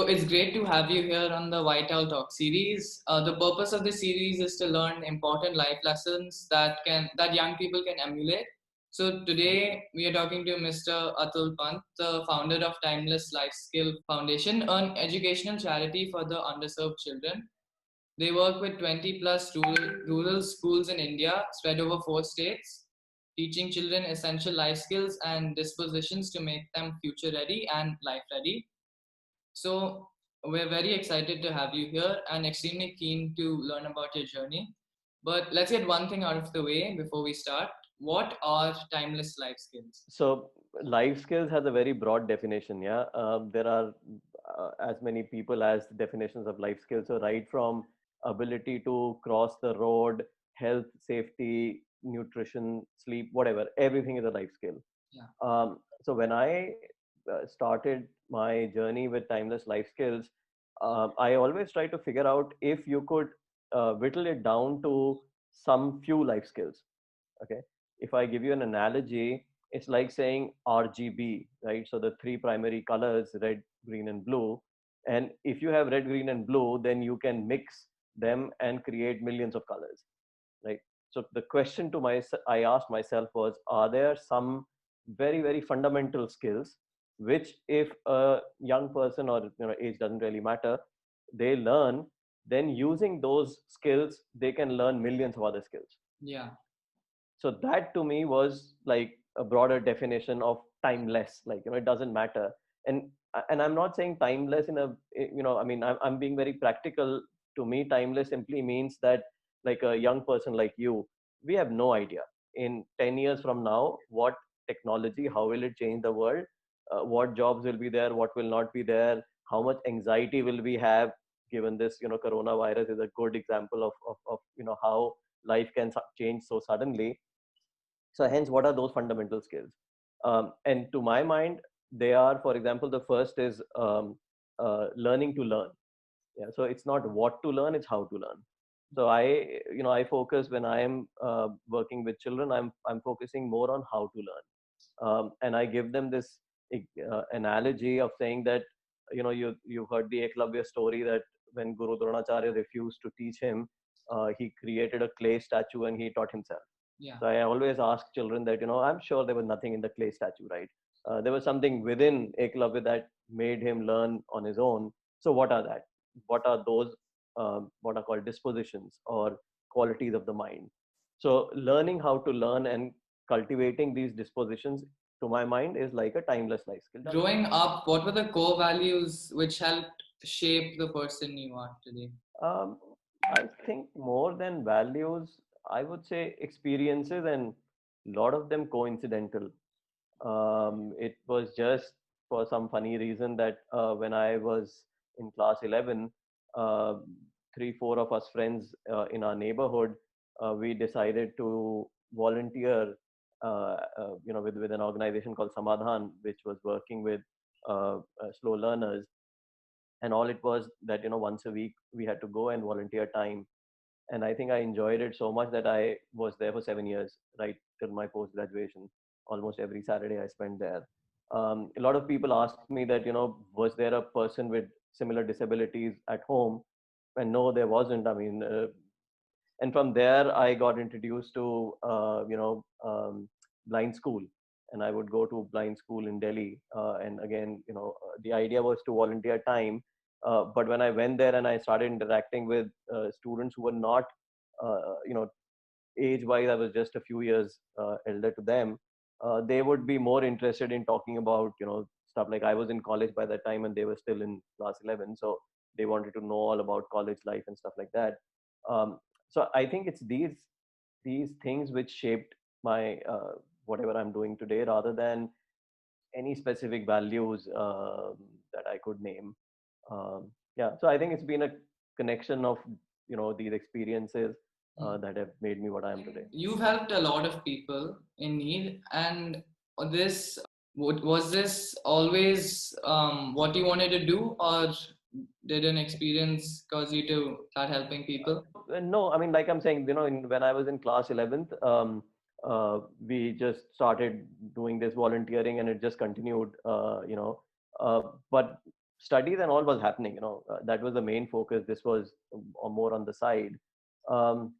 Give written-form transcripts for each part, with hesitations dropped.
it's great to have you here on the White Owl Talk series. The purpose of this series is to learn important life lessons that young people can emulate. So today we are talking to Mr. Atul Pant, the founder of Timeless Life Skill Foundation, an educational charity for the underserved children. They work with 20 plus rural schools in India, spread over 4 states, teaching children essential life skills and dispositions to make them future ready and life ready. So we're very excited to have you here and extremely keen to learn about your journey. But let's get one thing out of the way before we start. What are timeless life skills? So life skills has a very broad definition. Yeah, there are as many people as definitions of life skills. So right from ability to cross the road, health, safety, nutrition, sleep, whatever, everything is a life skill. Yeah. So when I started my journey with timeless life skills, I always try to figure out if you could whittle it down to some few life skills. Okay, if I give you an analogy, it's like saying RGB, right? So the three primary colors, red, green, and blue. And if you have red, green, and blue, then you can mix them and create millions of colors, right? So the question to I asked myself was, are there some very, very fundamental skills which, if a young person or age doesn't really matter, they learn, then using those skills, they can learn millions of other skills. Yeah. So that to me was like a broader definition of timeless. Like, it doesn't matter. And I'm not saying timeless in a, I mean, I'm being very practical. To me, timeless simply means that, like, a young person like you, we have no idea in 10 years from now what technology, how will it change the world, what jobs will be there, what will not be there, how much anxiety will we have, given this, coronavirus is a good example of how life can change so suddenly. So hence, what are those fundamental skills? And to my mind, they are, for example, the first is learning to learn. Yeah. So it's not what to learn, it's how to learn. So I focus when I am working with children, I'm focusing more on how to learn. And I give them this analogy of saying that, you've heard the Eklavya story, that when Guru Dronacharya refused to teach him, he created a clay statue and he taught himself. Yeah. So I always ask children that, I'm sure there was nothing in the clay statue, right? There was something within Eklavya that made him learn on his own. So what are that? What are those, what are called dispositions or qualities of the mind? So learning how to learn and cultivating these dispositions, to my mind, is like a timeless life skill. Growing up, what were the core values which helped shape the person you are today? Um, I think more than values, I would say experiences, and a lot of them coincidental. It was just for some funny reason that when I was in class 11, uh, three, four of us friends in our neighborhood, we decided to volunteer, with an organization called Samadhan, which was working with slow learners. And all it was that, once a week we had to go and volunteer time. And I think I enjoyed it so much that I was there for 7 years, right till my post graduation. Almost every Saturday I spent there. A lot of people ask me that, was there a person with similar disabilities at home? And no, there wasn't. I mean, and from there I got introduced to, blind school, and I would go to blind school in Delhi. And again, the idea was to volunteer time. But when I went there and I started interacting with students who were not, you know, age wise, I was just a few years elder to them. They would be more interested in talking about, stuff like, I was in college by that time and they were still in class 11. So they wanted to know all about college life and stuff like that. So I think it's these things which shaped my, whatever I'm doing today, rather than any specific values that I could name. Yeah, so I think it's been a connection of, these experiences that have made me what I am today. You've helped a lot of people in need, and this was this always what you wanted to do, or did an experience cause you to start helping people? No, I mean, like I'm saying, when I was in class 11th, we just started doing this volunteering and it just continued, but studies and all was happening. That was the main focus. This was more on the side. Um,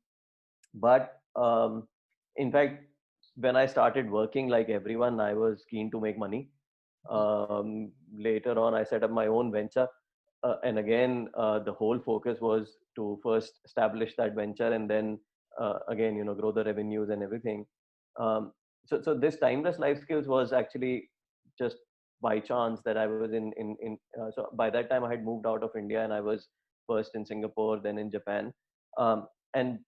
but in fact, when I started working like everyone, I was keen to make money. Later on, I set up my own venture. And again, the whole focus was to first establish that venture and then again, grow the revenues and everything. Um, so this timeless life skills was actually just by chance that I was so by that time I had moved out of India and I was first in Singapore, then in Japan. And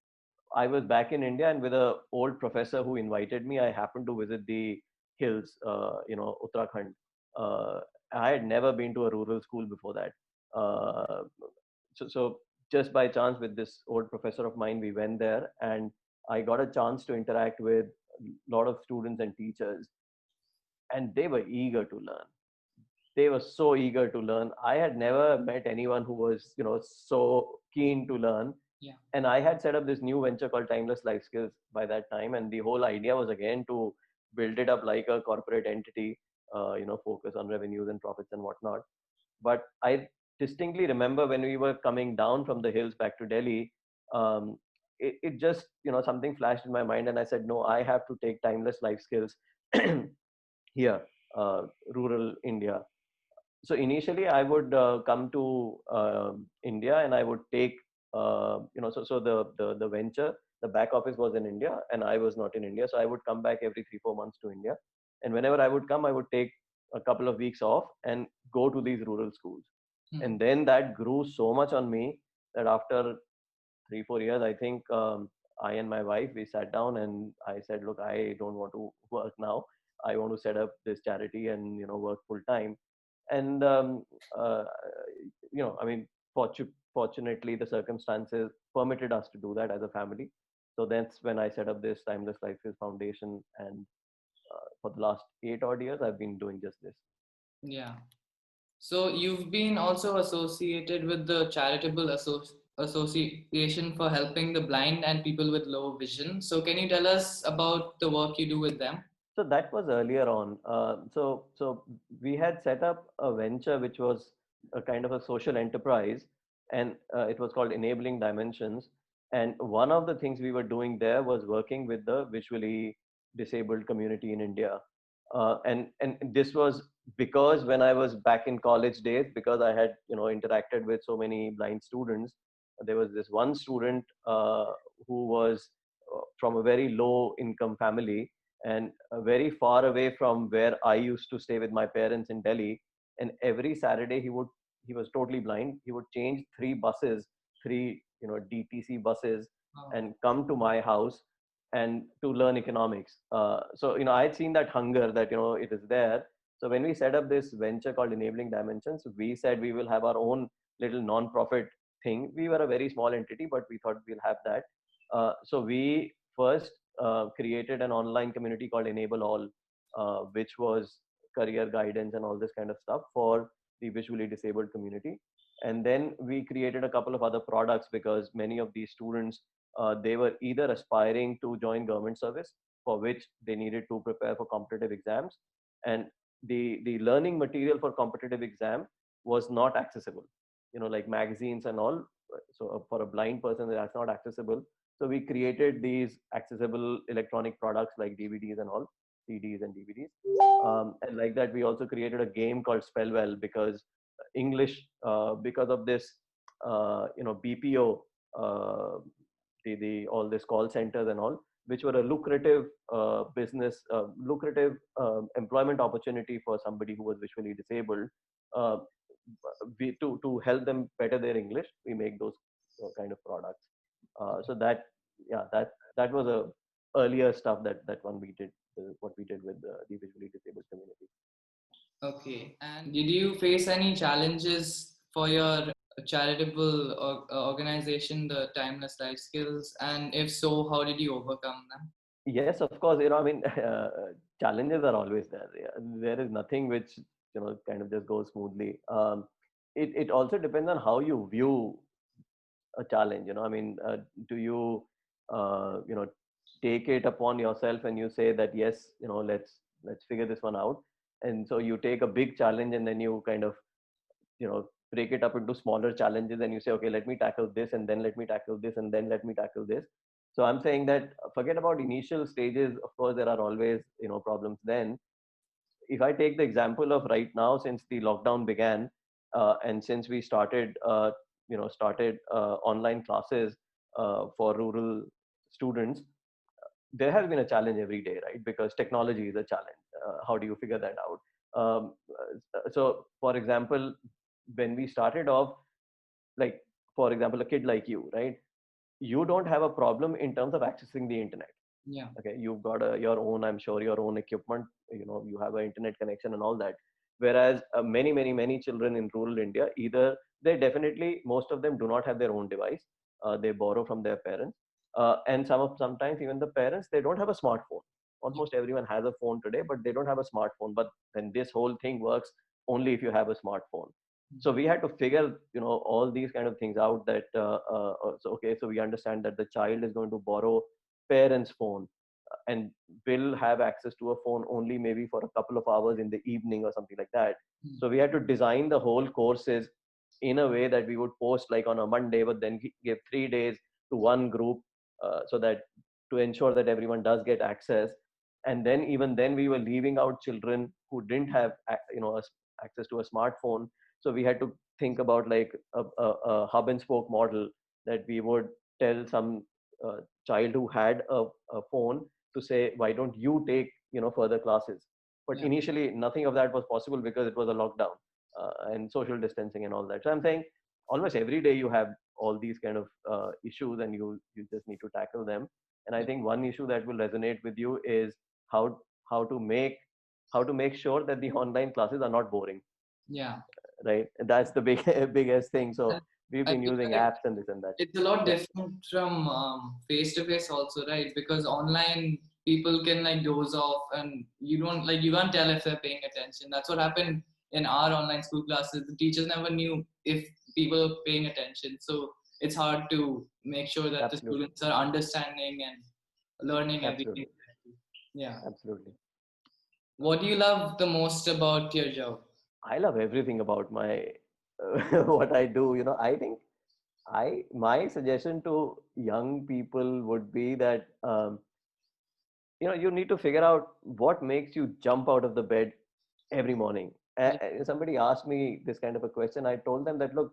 I was back in India, and with a old professor who invited me, I happened to visit the hills, Uttarakhand. Uh, I had never been to a rural school before that. Uh, so just by chance, with this old professor of mine, we went there, and I got a chance to interact with a lot of students and teachers, and they were eager to learn. They were so eager to learn. I had never met anyone who was, so keen to learn. Yeah. And I had set up this new venture called Timeless Life Skills by that time, and the whole idea was again to build it up like a corporate entity, focus on revenues and profits and whatnot. But I distinctly remember when we were coming down from the hills back to Delhi, it just, something flashed in my mind, and I said, no, I have to take Timeless Life Skills here, rural India. So initially I would come to India, and I would take, so the venture, the back office was in India, and I was not in India. So I would come back every 3-4 months to India. And whenever I would come, I would take a couple of weeks off and go to these rural schools. And then that grew so much on me that after 3-4 years, I think, I and my wife, we sat down and I said, look, I don't want to work now. I want to set up this charity and, work full time. And, uh, I mean, fortunately, the circumstances permitted us to do that as a family. So that's when I set up this Timeless Life Skills Foundation. And for the last 8 odd years, I've been doing just this. Yeah. So you've been also associated with the charitable association for helping the blind and people with low vision. So can you tell us about the work you do with them? So that was earlier on. So we had set up a venture which was a kind of a social enterprise, and it was called Enabling Dimensions. And one of the things we were doing there was working with the visually disabled community in India. And this was because when I was back in college days, because I had interacted with so many blind students, there was this one student who was from a very low income family, and very far away from where I used to stay with my parents in Delhi. And every Saturday he was totally blind. He would change three buses, three DTC buses, and come to my house and to learn economics. So I had seen that hunger that it is there. So when we set up this venture called Enabling Dimensions, we said we will have our own little non-profit thing. We were a very small entity, but we thought we'll have that. So we first created an online community called Enable All, which was career guidance and all this kind of stuff for the visually disabled community. And then we created a couple of other products because many of these students, they were either aspiring to join government service, for which they needed to prepare for competitive exams, and the learning material for competitive exam was not accessible, like magazines and all. So for a blind person, that's not accessible. So we created these accessible electronic products like DVDs and all, CDs and DVDs. And like that, we also created a game called Spellwell, because English, because of this, BPO, the all this call centers and all, which were a lucrative business, lucrative employment opportunity for somebody who was visually disabled. Uh, to help them better their English, we make those kind of products. So that, yeah, that was a earlier stuff that one we did, what we did with the visually disabled community. Okay. And did you face any challenges for your charitable organization, the Timeless Life Skills? And if so, how did you overcome them? Yes, of course. I mean, challenges are always there. Yeah. There is nothing which kind of just goes smoothly. It also depends on how you view a challenge. I mean, do you take it upon yourself and you say that yes, let's figure this one out, and so you take a big challenge and then you kind of break it up into smaller challenges, and you say, okay, let me tackle this, and then let me tackle this, and then let me tackle this. So I'm saying that forget about initial stages. Of course, there are always problems then. If I take the example of right now, since the lockdown began, and since we started online classes for rural students, there has been a challenge every day, right? Because technology is a challenge. How do you figure that out? So, for example, when we started off, like for example, a kid like you, right? You don't have a problem in terms of accessing the internet. Yeah. Okay, you've got your own, I'm sure, your own equipment. You have an internet connection and all that. Whereas many children in rural India, either they definitely, most of them do not have their own device. They borrow from their parents, and sometimes even the parents, they don't have a smartphone. Almost everyone has a phone today, but they don't have a smartphone. But then this whole thing works only if you have a smartphone. So we had to figure all these kind of things out, that so okay, so we understand that the child is going to borrow parents phone, and will have access to a phone only maybe for a couple of hours in the evening or something like that. So we had to design the whole courses in a way that we would post like on a Monday, but then give 3 days to one group, so that to ensure that everyone does get access. And then even then we were leaving out children who didn't have access to a smartphone. So we had to think about like a hub and spoke model, that we would tell some child who had a phone to say, why don't you take further classes. But Yeah. initially nothing of that was possible because it was a lockdown, and social distancing and all that. So I'm saying almost every day you have all these kind of issues, and you just need to tackle them. And I think one issue that will resonate with you is how how to make how to make sure that the online classes are not boring, Yeah. right? And that's the biggest thing. So And we've I been feel using like apps and this and that. it's a lot Yeah, different from face to face also, right? Because online people can like doze off, and you can't tell if they're paying attention. That's what happened in our online school classes. The teachers never knew if people are paying attention, so it's hard to make sure that the absolutely, students are understanding and learning everything. absolutely, Yeah. absolutely. What do you love the most about your job? I love everything about my what I do. I think my suggestion to young people would be that you need to figure out what makes you jump out of the bed every morning. Yeah. Somebody asked me this kind of a question. I told them that, look,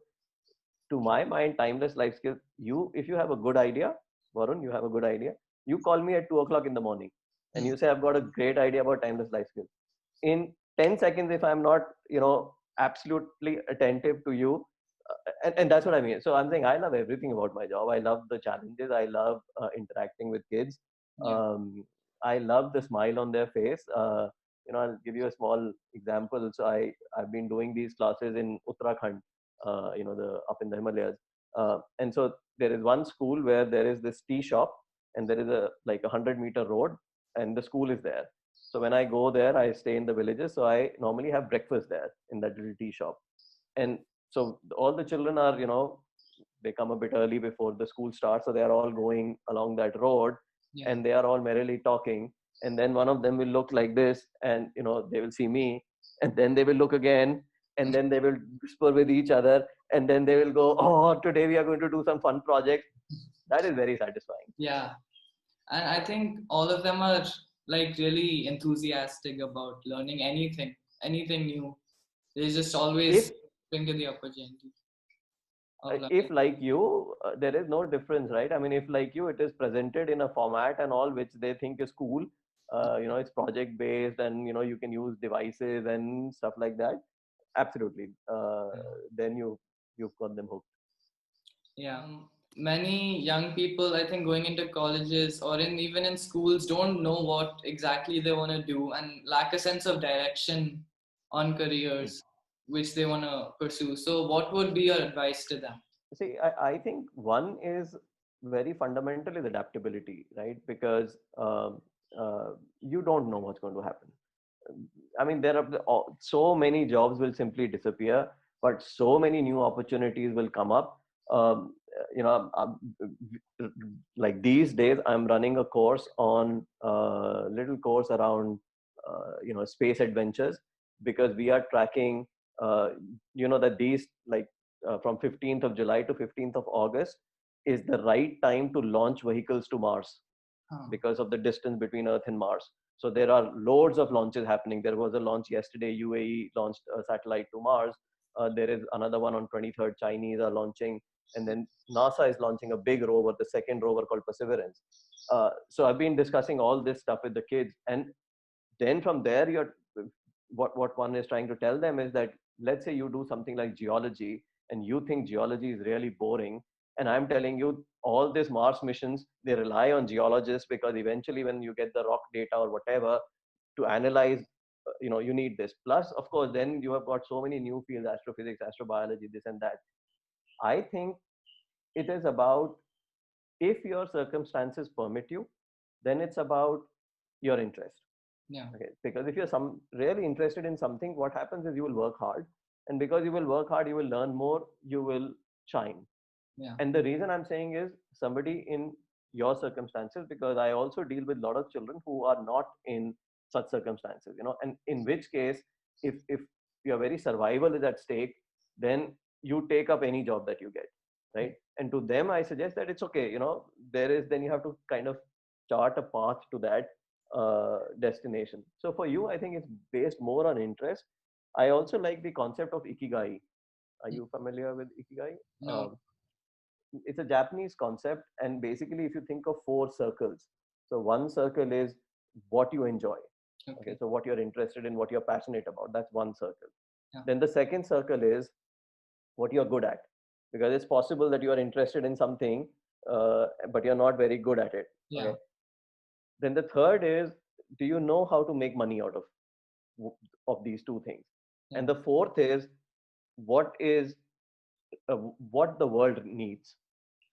to my mind, timeless life skills. If you have a good idea, Varun, you have a good idea. You call me at 2 o'clock in the morning, and you say, I've got a great idea about timeless life skills. In 10 seconds, if I'm not, absolutely attentive to you, and that's what I mean. So I'm saying I love everything about my job. I love the challenges. I love interacting with kids. Yeah. Um, I love the smile on their face. I'll give you a small example. So I've been doing these classes in Uttarakhand, the up in the Himalayas. And so there is one school where there is this tea shop, and there is a like 100-meter road, and the school is there. So when I go there, I stay in the villages. So I normally have breakfast there in that little tea shop. And so all the children are, they come a bit early before the school starts. So they are all going along that road, Yeah. and they are all merrily talking. And then one of them will look like this, and, they will see me, and then they will look again, and then they will whisper with each other, and then they will go, oh, today we are going to do some fun project. That is very satisfying. Yeah. And I think all of them are like really enthusiastic about learning anything new. They just always If bring to the opportunity of if learning. like you, there is no difference, right? I mean, if like you, it is presented in a format and all which they think is cool, it's project based, and you can use devices and stuff like that. Absolutely. Then you've got them hooked. Yeah. Many young people, I think, going into colleges or even in schools, don't know what exactly they want to do and lack a sense of direction on careers which they want to pursue. So, what would be your advice to them? See, I think one is very fundamental is adaptability, right? Because you don't know what's going to happen. I mean, there are so many jobs will simply disappear, but so many new opportunities will come up. Like these days, I'm running a course on little course around space adventures, because we are tracking uh, you know that these like from 15th of July to 15th of August is the right time to launch vehicles to Mars Huh. because of the distance between Earth and Mars. So there are loads of launches happening. There was a launch yesterday. UAE launched a satellite to Mars. There is another one on 23rd. Chinese are launching, and then NASA is launching a big rover, the second rover called Perseverance. So I've been discussing all this stuff with the kids, and then from there, what one is trying to tell them is that let's say you do something like geology, and you think geology is really boring, and I'm telling you all these Mars missions, they rely on geologists because eventually when you get the rock data or whatever to analyze, you need this. Plus, of course, then you have got so many new fields: astrophysics, astrobiology, this and that. I think it is about, if your circumstances permit you, then it's about your interest. Yeah. Okay, because if you're really interested in something, what happens is you will work hard, and because you will work hard, you will learn more, you will shine. Yeah. And the reason I'm saying is somebody in your circumstances, because I also deal with a lot of children who are not in such circumstances, and in which case, if your very survival is at stake, then you take up any job that you get, right? And to them, I suggest that it's okay. Then you have to kind of chart a path to that destination. So for you, I think it's based more on interest. I also like the concept of ikigai. Are you familiar with ikigai? No. It's a Japanese concept, and basically, if you think of four circles, so one circle is what you enjoy. Okay, Okay. so what you're interested in, what you're passionate about, that's one circle. Yeah. Then the second circle is what you're good at, because it's possible that you are interested in something, but you're not very good at it. Yeah. Okay. Then the third is, do you know how to make money out of these two things? Yeah. And the fourth is, what is what the world needs.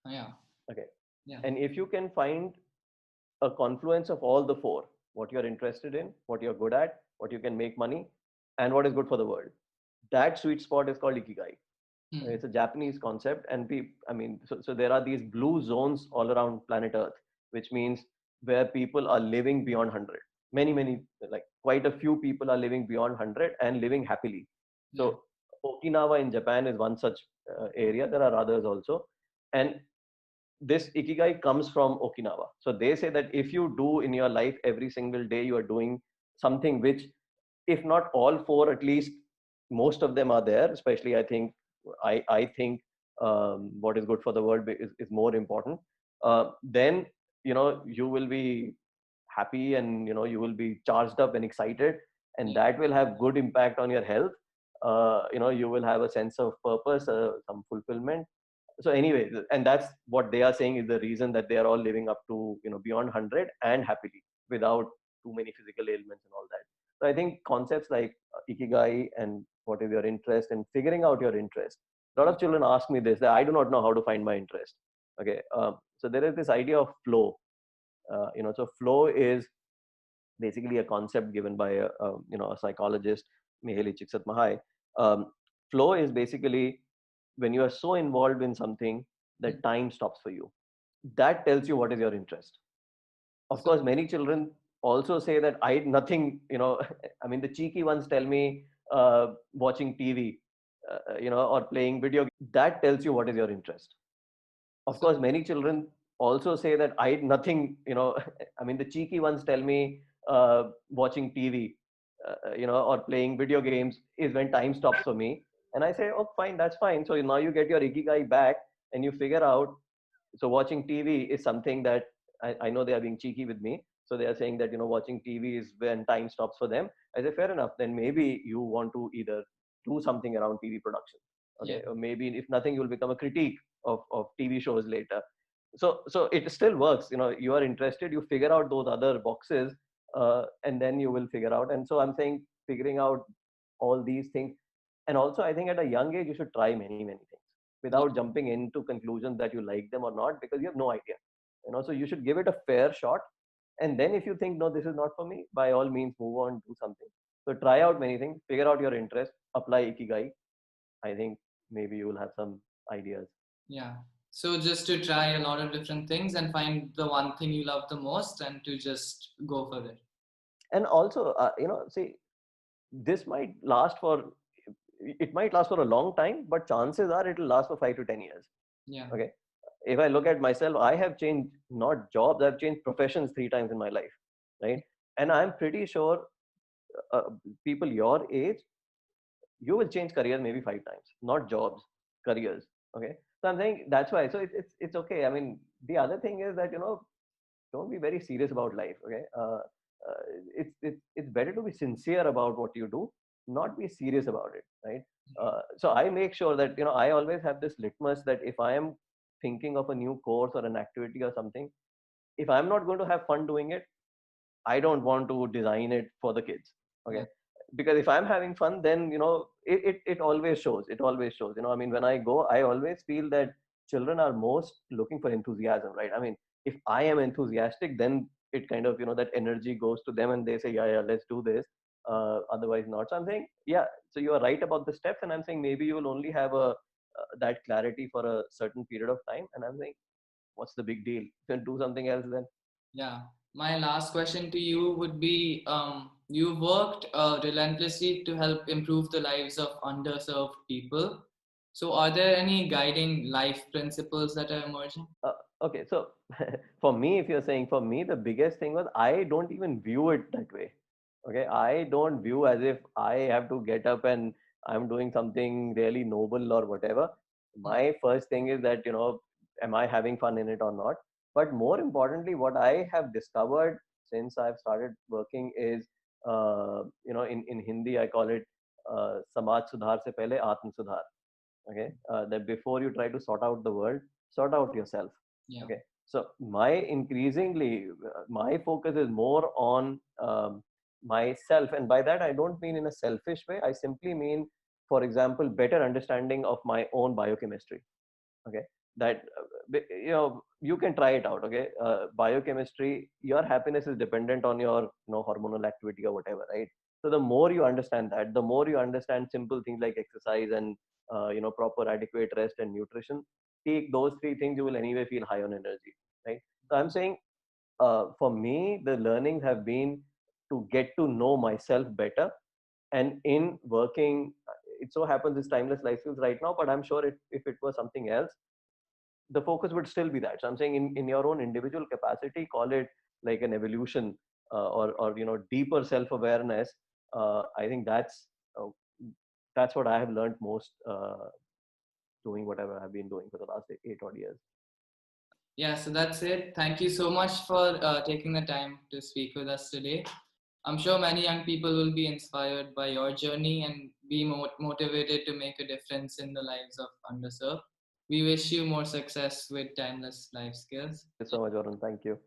Yeah. Okay. Yeah. And if you can find a confluence of all the four: what you're interested in, what you're good at, what you can make money, and what is good for the world, that sweet spot is called ikigai. It's a Japanese concept, and so there are these blue zones all around planet Earth, which means where people are living beyond 100. Many, like quite a few people are living beyond 100 and living happily. Yeah. So Okinawa in Japan is one such area. There are others also, and this ikigai comes from Okinawa. So they say that if you do in your life every single day, you are doing something which, if not all four, at least most of them are there. Especially, I think what is good for the world is more important. Then you will be happy, and you will be charged up and excited, and Yeah. that will have good impact on your health. You will have a sense of purpose, some fulfillment. So anyway, and that's what they are saying is the reason that they are all living up to beyond 100 and happily without too many physical ailments and all that. So I think concepts like ikigai and what is your interest and figuring out your interest. A lot of children ask me this, that I do not know how to find my interest. Okay, so there is this idea of flow. So flow is basically a concept given by a psychologist, Mihaly Csikszentmihalyi. Um, Flow is basically when you are so involved in something that time stops for you. That tells you what is your interest. Of So, course, many children also say that I nothing. I mean, the cheeky ones tell me watching TV, or playing video. That tells you what is your interest. Of so course, many children also say that I nothing. I mean, the cheeky ones tell me watching TV, or playing video games is when time stops for me. And I say, oh, fine, that's fine. So now you get your ikigai back, and you figure out. So watching TV is something that I know they are being cheeky with me. So they are saying that watching TV is when time stops for them. I say, fair enough. Then maybe you want to either do something around TV production. yeah. Okay, or maybe if nothing, you'll become a critique of TV shows later. So it still works. You are interested, you figure out those other boxes, and then you will figure out. And so I'm saying figuring out all these things. And also, I think at a young age, you should try many things Yeah. without jumping into conclusions that you like them or not, because you have no idea. So you should give it a fair shot. And then if you think, no, this is not for me, by all means, move on, do something. So try out many things, figure out your interest, apply ikigai. I think maybe you will have some ideas. Yeah. So just to try a lot of different things and find the one thing you love the most and to just go for it. And also, see, this might last for it might last for a long time, but chances are it will last for 5 to 10 years. Yeah. Okay. If I look at myself, I have changed not jobs, I've changed professions 3 times in my life, right? And I'm pretty sure uh, people your age, you will change careers maybe 5 times, not jobs, careers. Okay. So I'm saying that's why. So it's okay. I mean, the other thing is that, don't be very serious about life. Okay. It's better to be sincere about what you do, not be serious about it. Right. So I make sure that, I always have this litmus that if I am thinking of a new course or an activity or something, if I'm not going to have fun doing it, I don't want to design it for the kids. Okay. Yeah. Because if I'm having fun, then, it always shows. It always shows. I mean, when I go, I always feel that children are most looking for enthusiasm, right? I mean, if I am enthusiastic, then it kind of, that energy goes to them and they say, yeah, yeah, let's do this. Otherwise not. So I'm saying, yeah, so you are right about the steps. And I'm saying maybe you will only have that clarity for a certain period of time. And I'm saying, what's the big deal? You can do something else then. Yeah. My last question to you would be, you worked relentlessly to help improve the lives of underserved people. So are there any guiding life principles that are emerging? Okay, so for me, if you're saying for me, the biggest thing was I don't even view it that way. Okay, I don't view as if I have to get up and I'm doing something really noble or whatever. My first thing is that, am I having fun in it or not? But more importantly, what I have discovered since I've started working is, in Hindi, I call it Samaj Sudhar se pehle Atma Sudhar. Okay, that before you try to sort out the world, sort out yourself. Yeah. Okay, so my focus is more on myself, and by that I don't mean in a selfish way. I simply mean, for example, better understanding of my own biochemistry. Okay, that you can try it out. Okay, biochemistry, your happiness is dependent on your, hormonal activity or whatever, right? So the more you understand that, the more you understand simple things like exercise and proper adequate rest and nutrition. Take those 3 things, you will anyway feel high on energy, right? So I'm saying, for me, the learnings have been to get to know myself better. And in working, it so happens it's timeless life skills right now, but I'm sure if it was something else, the focus would still be that. So I'm saying, in your own individual capacity, call it like an evolution, or deeper self-awareness. I think uh, that's what I have learned most, doing whatever I've been doing for the last 8 odd years. Yeah, so that's it. Thank you so much for taking the time to speak with us today. I'm sure many young people will be inspired by your journey and be motivated to make a difference in the lives of underserved. We wish you more success with timeless life skills. Thank you so much, Varun. Thank you.